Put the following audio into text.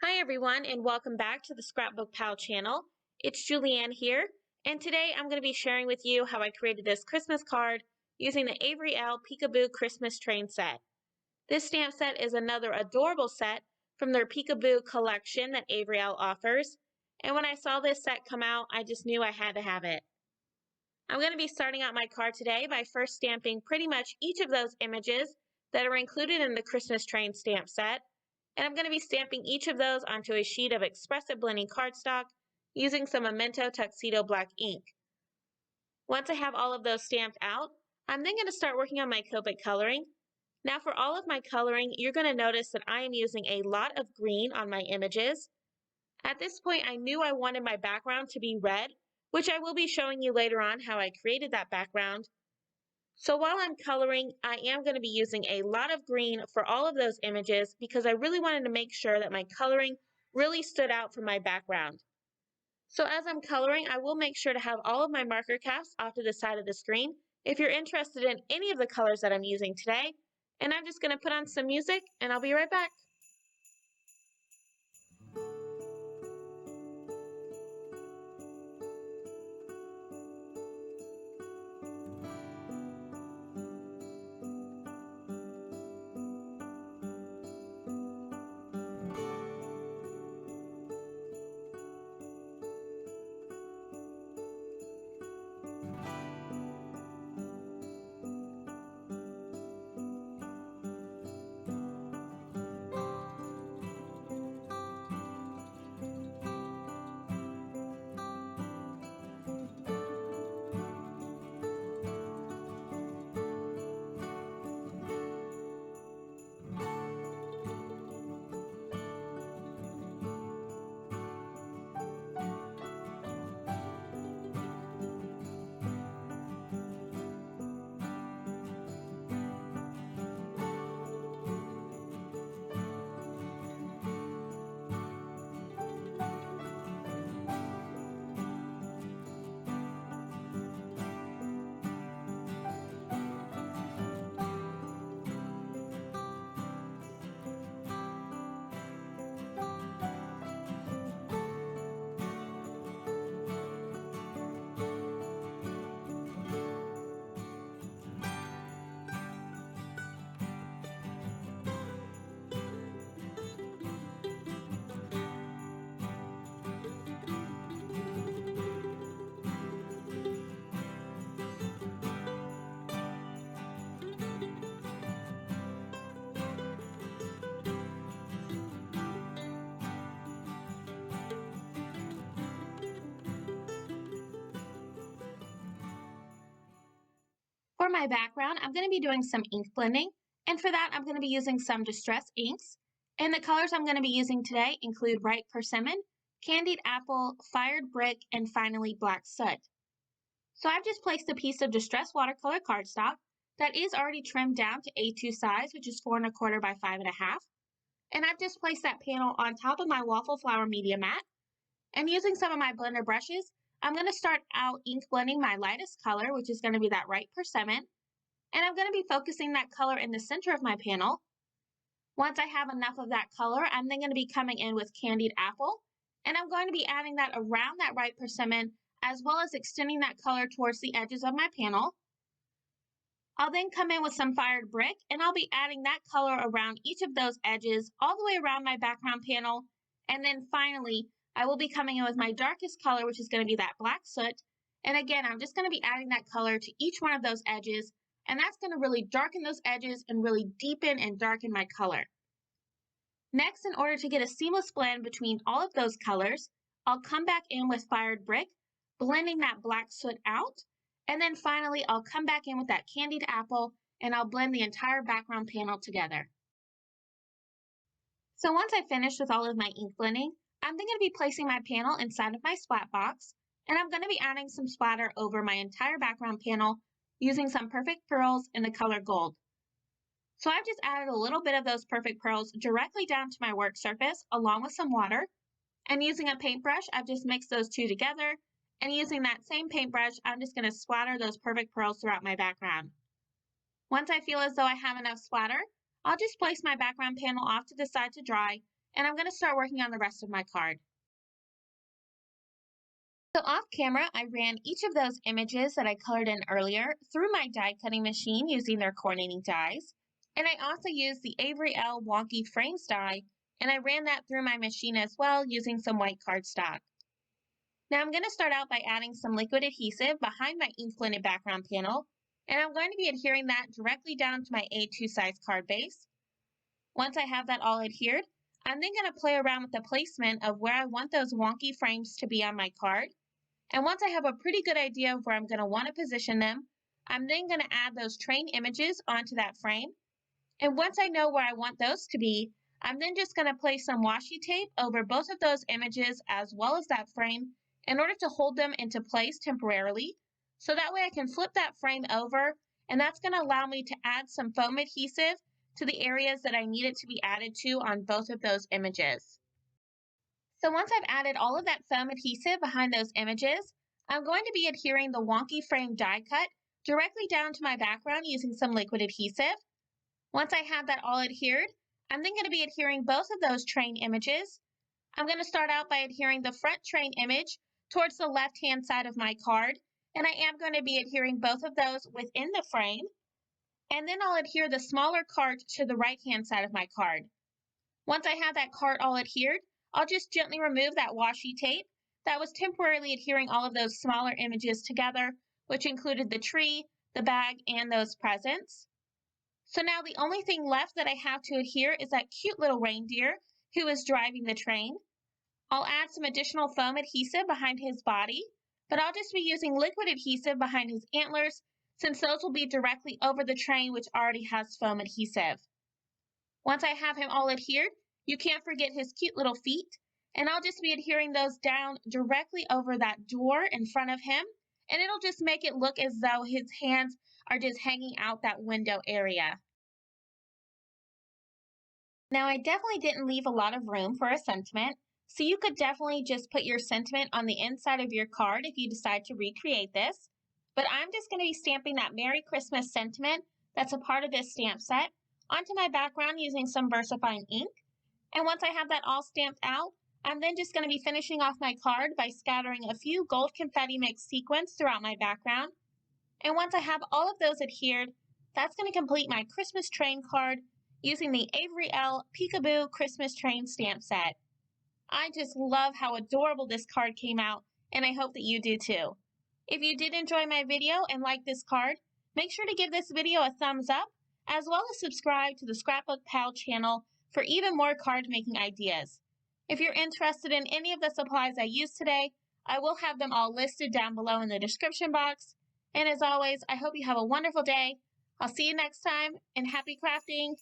Hi everyone and welcome back to the ScrapbookPal channel. It's Julianne here, and today I'm going to be sharing with you how I created this Christmas card using the Avery Elle Peekaboo Christmas Train set. This stamp set is another adorable set from their Peekaboo collection that Avery Elle offers, and when I saw this set come out, I just knew I had to have it. I'm going to be starting out my card today by first stamping pretty much each of those images that are included in the Christmas Train stamp set. And I'm going to be stamping each of those onto a sheet of expressive blending cardstock using some Memento Tuxedo black ink. Once I have all of those stamped out, I'm then going to start working on my Copic coloring. Now for all of my coloring, you're going to notice that I am using a lot of green on my images. At this point, I knew I wanted my background to be red, which I will be showing you later on how I created that background. So while I'm coloring, I am going to be using a lot of green for all of those images because I really wanted to make sure that my coloring really stood out from my background. So as I'm coloring, I will make sure to have all of my marker caps off to the side of the screen if you're interested in any of the colors that I'm using today. And I'm just going to put on some music and I'll be right back. For my background, I'm going to be doing some ink blending, and for that I'm going to be using some Distress inks. And the colors I'm going to be using today include Ripe Persimmon, Candied Apple, Fired Brick, and finally Black Soot. So I've just placed a piece of Distress watercolor cardstock that is already trimmed down to A2 size, which is 4 1/4 by 5 1/2. And I've just placed that panel on top of my waffle flower media mat. And using some of my blender brushes, I'm going to start out ink blending my lightest color, which is going to be that Ripe Persimmon. And I'm going to be focusing that color in the center of my panel. Once I have enough of that color, I'm then going to be coming in with Candied Apple. And I'm going to be adding that around that Ripe Persimmon, as well as extending that color towards the edges of my panel. I'll then come in with some Fired Brick, and I'll be adding that color around each of those edges, all the way around my background panel. And then finally, I will be coming in with my darkest color, which is going to be that Black Soot. And again, I'm just going to be adding that color to each one of those edges, and that's going to really darken those edges and really deepen and darken my color. Next, in order to get a seamless blend between all of those colors, I'll come back in with Fired Brick, blending that Black Soot out. And then finally, I'll come back in with that Candied Apple, and I'll blend the entire background panel together. So once I finish with all of my ink blending, I'm then going to be placing my panel inside of my splat box, and I'm going to be adding some splatter over my entire background panel using some Perfect Pearls in the color Gold. So I've just added a little bit of those Perfect Pearls directly down to my work surface along with some water, and using a paintbrush, I've just mixed those two together, and using that same paintbrush, I'm just going to splatter those Perfect Pearls throughout my background. Once I feel as though I have enough splatter, I'll just place my background panel off to the side to dry, and I'm going to start working on the rest of my card. So off camera, I ran each of those images that I colored in earlier through my die cutting machine using their coordinating dies. And I also used the Avery Elle Wonky Frames die, and I ran that through my machine as well using some white cardstock. Now I'm going to start out by adding some liquid adhesive behind my ink blended background panel, and I'm going to be adhering that directly down to my A2 size card base. Once I have that all adhered, I'm then going to play around with the placement of where I want those wonky frames to be on my card. And once I have a pretty good idea of where I'm going to want to position them, I'm then going to add those train images onto that frame. And once I know where I want those to be, I'm then just going to place some washi tape over both of those images as well as that frame in order to hold them into place temporarily. So that way I can flip that frame over, and that's going to allow me to add some foam adhesive to the areas that I need it to be added to on both of those images. So once I've added all of that foam adhesive behind those images, I'm going to be adhering the wonky frame die cut directly down to my background using some liquid adhesive. Once I have that all adhered, I'm then going to be adhering both of those train images. I'm going to start out by adhering the front train image towards the left-hand side of my card, and I am going to be adhering both of those within the frame. And then I'll adhere the smaller card to the right-hand side of my card. Once I have that card all adhered, I'll just gently remove that washi tape that was temporarily adhering all of those smaller images together, which included the tree, the bag, and those presents. So now the only thing left that I have to adhere is that cute little reindeer who is driving the train. I'll add some additional foam adhesive behind his body, but I'll just be using liquid adhesive behind his antlers since those will be directly over the train, which already has foam adhesive. Once I have him all adhered, you can't forget his cute little feet, and I'll just be adhering those down directly over that door in front of him, and it'll just make it look as though his hands are just hanging out that window area. Now, I definitely didn't leave a lot of room for a sentiment, so you could definitely just put your sentiment on the inside of your card if you decide to recreate this, but I'm just going to be stamping that Merry Christmas sentiment that's a part of this stamp set onto my background using some VersaFine ink. And once I have that all stamped out, I'm then just going to be finishing off my card by scattering a few gold confetti mixed sequins throughout my background. And once I have all of those adhered, that's going to complete my Christmas train card using the Avery Elle Peekaboo Christmas Train stamp set. I just love how adorable this card came out, and I hope that you do too. If you did enjoy my video and like this card, make sure to give this video a thumbs up, as well as subscribe to the ScrapbookPal channel for even more card making ideas. If you're interested in any of the supplies I used today, I will have them all listed down below in the description box. And as always, I hope you have a wonderful day. I'll see you next time, and happy crafting!